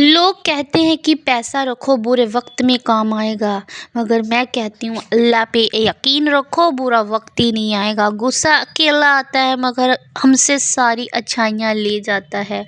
लोग कहते हैं कि पैसा रखो बुरे वक्त में काम आएगा। मगर मैं कहती हूँ अल्लाह पे यकीन रखो, बुरा वक्त ही नहीं आएगा। गुस्सा अकेला आता है मगर हमसे सारी अच्छाइयाँ ले जाता है।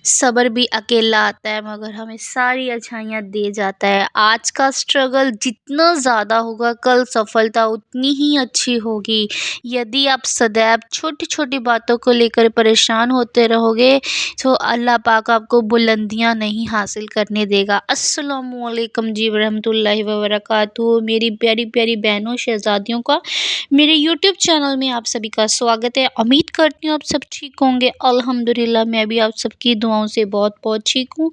सब्र भी अकेला आता है मगर हमें सारी अच्छाइयाँ दे जाता है। आज का स्ट्रगल जितना ज़्यादा होगा, कल सफलता उतनी ही अच्छी होगी। यदि आप सदैव छोटी छोटी बातों को लेकर परेशान होते रहोगे तो अल्लाह पाक आपको बुलंदियाँ नहीं हासिल करने देगा। अस्सलामुअलैकुम जी रहमतुल्लाहि व बरकातुहू। मेरी प्यारी प्यारी बहनों शहज़ादियों का मेरे यूट्यूब चैनल में आप सभी का स्वागत है। उम्मीद करती हूँ आप सब ठीक होंगे। अल्हम्दुलिल्लाह मैं भी आप सबकी दुआओं से बहुत बहुत ठीक हूँ।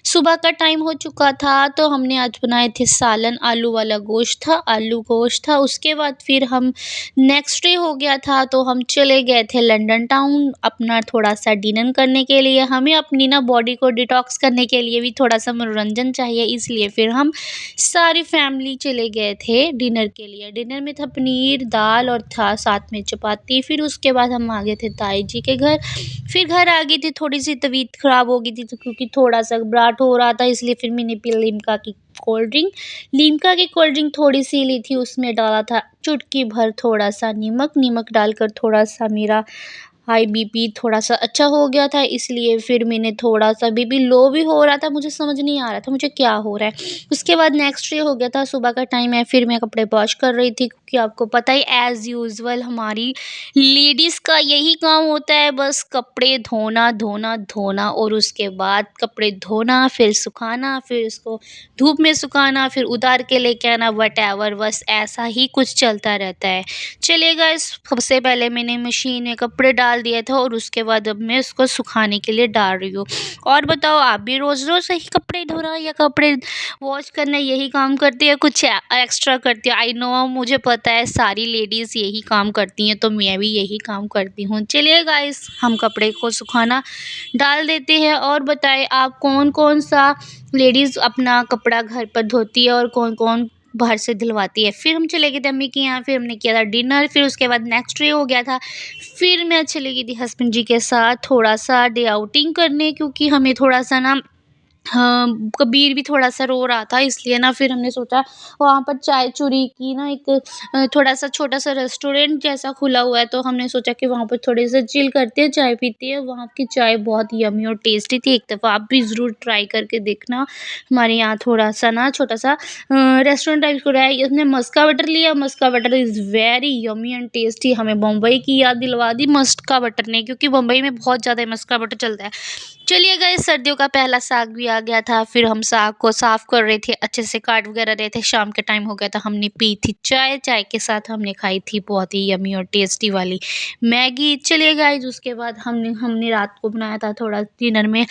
सुबह का टाइम हो चुका था तो हमने आज बनाए थे सालन। आलू वाला गोश्त था, आलू गोश्त था। उसके बाद फिर हम नेक्स्ट डे हो गया था तो हम चले गए थे लंदन टाउन अपना थोड़ा सा डिनर करने के लिए। हमें अपनी ना बॉडी को डिटॉक्स करने के लिए भी थोड़ा सा मनोरंजन चाहिए, इसलिए फिर हम सारी फैमिली चले गए थे डिनर के लिए। डिनर में था पनीर, दाल और था साथ में चपाती। फिर उसके बाद हम आ गए थे ताई जी के घर। फिर घर आ गई थी, थोड़ी सी तबीयत ख़राब हो गई थी तो क्योंकि थोड़ा सा घबराहट हो रहा था, इसलिए फिर मैंने पी लिम्का की कोल्ड ड्रिंक। लिम्का की कोल्ड ड्रिंक थोड़ी सी ली थी, उसमें डाला था चुटकी भर थोड़ा सा नमक डालकर थोड़ा सा मेरा हाई बीपी थोड़ा सा अच्छा हो गया था, इसलिए फिर मैंने थोड़ा सा बीपी लो भी हो रहा था, मुझे समझ नहीं आ रहा था मुझे क्या हो रहा है। उसके बाद नेक्स्ट डे हो गया था, सुबह का टाइम है। फिर मैं कपड़े वॉश कर रही थी क्योंकि आपको पता ही एज़ यूजुअल हमारी लेडीज़ का यही काम होता है, बस कपड़े धोना धोना धोना और उसके बाद कपड़े धोना, फिर सुखाना, फिर उसको धूप में सुखाना, फिर उतार के लेके आना, वटेवर बस ऐसा ही कुछ चलता रहता है। चलिए गाइस, सबसे पहले मैंने मशीन में कपड़े डाल दिए थे और उसके बाद अब मैं उसको सुखाने के लिए डाल रही हूँ। और बताओ, आप भी रोज़ रोज़ ही कपड़े धोना या कपड़े वॉश करना यही काम करती है, कुछ एक्स्ट्रा करती है? आई नो, मुझे पता है सारी लेडीज़ यही काम करती हैं तो मैं भी यही काम करती हूँ। चलिए गाइस, हम कपड़े को सुखाना डाल देते हैं। और बताएं आप कौन कौन सा लेडीज़ अपना कपड़ा घर पर धोती है और कौन कौन बाहर से धुलवाती है। फिर हम चले गए थे अम्मी के यहाँ, फिर हमने किया था डिनर। फिर उसके बाद नेक्स्ट डे हो गया था। फिर मैं चली गई थी हस्बैंड जी के साथ थोड़ा सा डे आउटिंग करने, क्योंकि हमें थोड़ा सा ना हाँ, कबीर भी थोड़ा सा रो रहा था, इसलिए ना फिर हमने सोचा वहाँ पर चाय चूरी की ना एक थोड़ा सा छोटा सा रेस्टोरेंट जैसा खुला हुआ है, तो हमने सोचा कि वहाँ पर थोड़े से चिल करते हैं, चाय पीते हैं। वहाँ की चाय बहुत यम्मी और टेस्टी थी, एक दफ़ा आप भी ज़रूर ट्राई करके देखना। हमारे यहाँ थोड़ा सा ना छोटा सा रेस्टोरेंट टाइप खुला है। इसने मस्का बटर लिया, मस्का butter is very yummy and tasty. हमें बम्बई की याद दिलवा दी मस्का बटर ने, क्योंकि बम्बई में बहुत ज़्यादा मस्का बटर चलता है। चलिए गाइस, सर्दियों का पहला साग भी आ गया था। फिर हम साग को साफ़ कर रहे थे, अच्छे से काट वगैरह रहे थे। शाम के टाइम हो गया था, हमने पी थी चाय। चाय के साथ हमने खाई थी बहुत ही यम्मी और टेस्टी वाली मैगी। चलिए गाइस, उसके बाद हमने हमने रात को बनाया था थोड़ा डिनर में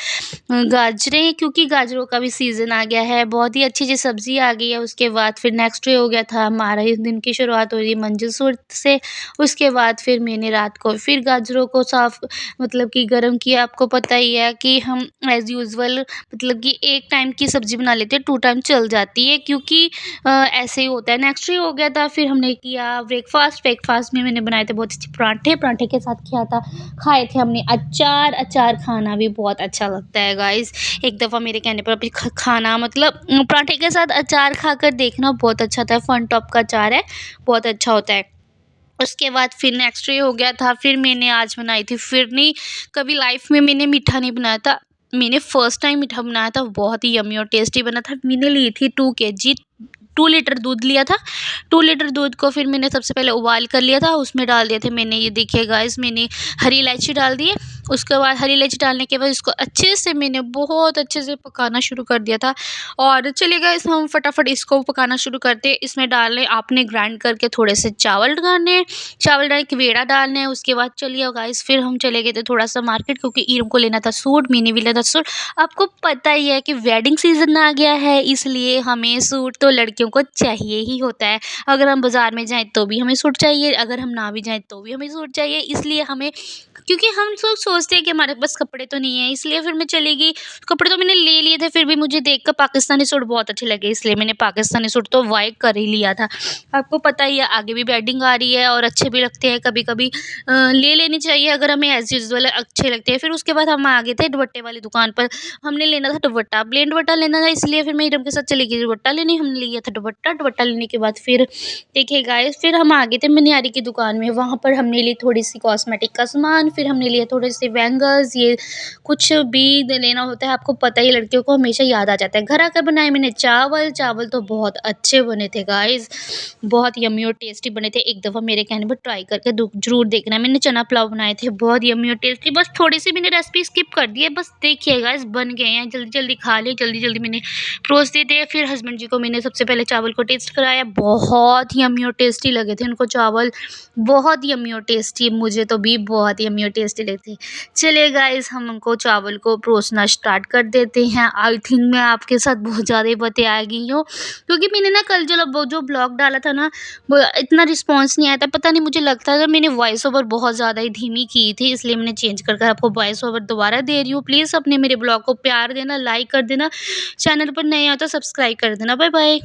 गाजरें, क्योंकि गाजरों का भी सीज़न आ गया है। बहुत ही अच्छी सब्ज़ी आ गई है। उसके बाद फिर नेक्स्ट डे हो गया था, हमारा इस दिन की शुरुआत हो रही मंजिल सूरत से। उसके बाद फिर मैंने रात को फिर गाजरों को साफ़ मतलब कि गरम किया। आपको पता ही है कि हम एज़ यूजुअल मतलब कि एक टाइम की सब्ज़ी बना लेते हैं, 2 टाइम चल जाती है, क्योंकि ऐसे ही होता है। नेक्स्ट डे हो गया था, फिर हमने किया ब्रेकफ़ास्ट। ब्रेकफ़ास्ट में मैंने बनाए थे बहुत अच्छे पराठे, पराठे के साथ खाए थे हमने अचार। अचार खाना भी बहुत अच्छा लगता है गाइस। एक दफ़ा मेरे कहने पर अभी खाना मतलब पराठे के साथ अचार खाकर देखना, बहुत अच्छा होता है। फन टॉप का अचार है, बहुत अच्छा होता है। उसके बाद फिर नेक्स्ट डे हो गया था, फिर मैंने आज बनाई थी फिरनी। कभी लाइफ में मैंने मीठा नहीं बनाया था, मैंने फर्स्ट टाइम मीठा बनाया था, बहुत ही यम्मी और टेस्टी बना था। मैंने ली थी 2 केजी 2 लीटर दूध लिया था। 2 लीटर दूध को फिर मैंने सबसे पहले उबाल कर लिया था, उसमें डाल दिए थे मैंने, ये देखिए गाइस, मैंने हरी इलायची डाल दी है। उसके बाद हरी इलायची डालने के बाद इसको अच्छे से मैंने बहुत अच्छे से पकाना शुरू कर दिया था। और चलिए गाइस, हम फटाफट इसको पकाना शुरू करते हैं। इसमें डालने आपने ग्राइंड करके थोड़े से चावल डालने हैं, चावल डाल के वेड़ा डालना है। उसके बाद चलिए गाइस, फिर हम चले गए थे थोड़ा सा मार्केट, क्योंकि ईरम को लेना था सूट, मैंने भी लेना था सूट। आपको पता ही है कि वेडिंग सीजन आ गया है, इसलिए हमें सूट तो लड़कियों को चाहिए ही होता है। अगर हम बाज़ार में जाएँ तो भी हमें सूट चाहिए, अगर हम ना भी जाएँ तो भी हमें सूट चाहिए। इसलिए हमें, क्योंकि हम लोग सोचते हैं कि हमारे पास कपड़े तो नहीं है, इसलिए फिर मैं चली गई। कपड़े तो मैंने ले लिए थे, फिर भी मुझे देखकर पाकिस्तानी सूट बहुत अच्छे लगे, इसलिए मैंने पाकिस्तानी सूट तो बाय कर ही लिया था। आपको पता ही है आगे भी वेडिंग आ रही है और अच्छे भी लगते हैं कभी-कभी, ले लेनी चाहिए अगर हमें एज़ यूजुअल अच्छे लगते हैं। फिर उसके बाद हम आ गए थे दुपट्टे वाली दुकान पर। हमने लेना था दुपट्टा, प्लेन दुपट्टा लेना था, इसलिए फिर मैं इरम के साथ चली गई दुपट्टा लेने। हमने लिया था दुपट्टा, दुपट्टा लेने के बाद फिर देखिए गाइस, फिर हम आ गए थे मनियारी की दुकान में। वहाँ पर हमने ली थोड़ी-सी कॉस्मेटिक का सामान, फिर हमने लिए थोड़े से बैंगल्स, ये कुछ भी लेना होता है आपको पता ही है, लड़कियों को हमेशा याद आ जाता है। घर आकर बनाए मैंने चावल, चावल तो बहुत अच्छे बने थे गाइस, बहुत यम्मी और टेस्टी बने थे। एक दफ़ा मेरे कहने पर ट्राई करके ज़रूर देखना। मैंने चना पुलाव बनाए थे, बहुत यम्मी और टेस्टी। बस थोड़ी-सी मैंने रेसिपी स्किप कर दी है, बस देखिए गाइस बन गए हैं, जल्दी-जल्दी खा लिए, जल्दी-जल्दी मैंने परोस दिए थे। फिर हस्बैंड जी को मैंने सबसे पहले चावल को टेस्ट कराया, बहुत यम्मी और टेस्टी लगे थे उनको चावल, बहुत यम्मी और टेस्टी, मुझे तो भी बहुत यम्मी और टेस्टी लगे थे। चलिए गाइस, हम उनको चावल को परोसना स्टार्ट कर देते हैं। आई थिंक मैं आपके साथ बहुत ज़्यादा ही बतिया गई हूँ, क्योंकि मैंने ना कल जो ब्लॉग डाला था ना, वो इतना रिस्पॉन्स नहीं आया था। पता नहीं, मुझे लगता था मैंने वॉइस ओवर बहुत ज़्यादा ही धीमी की थी, इसलिए मैंने चेंज कर कर आपको वॉइस ओवर दोबारा दे रही हूँ। प्लीज़ अपने मेरे ब्लॉग को प्यार देना, लाइक कर देना, चैनल पर नए हो तो सब्सक्राइब कर देना। Bye bye.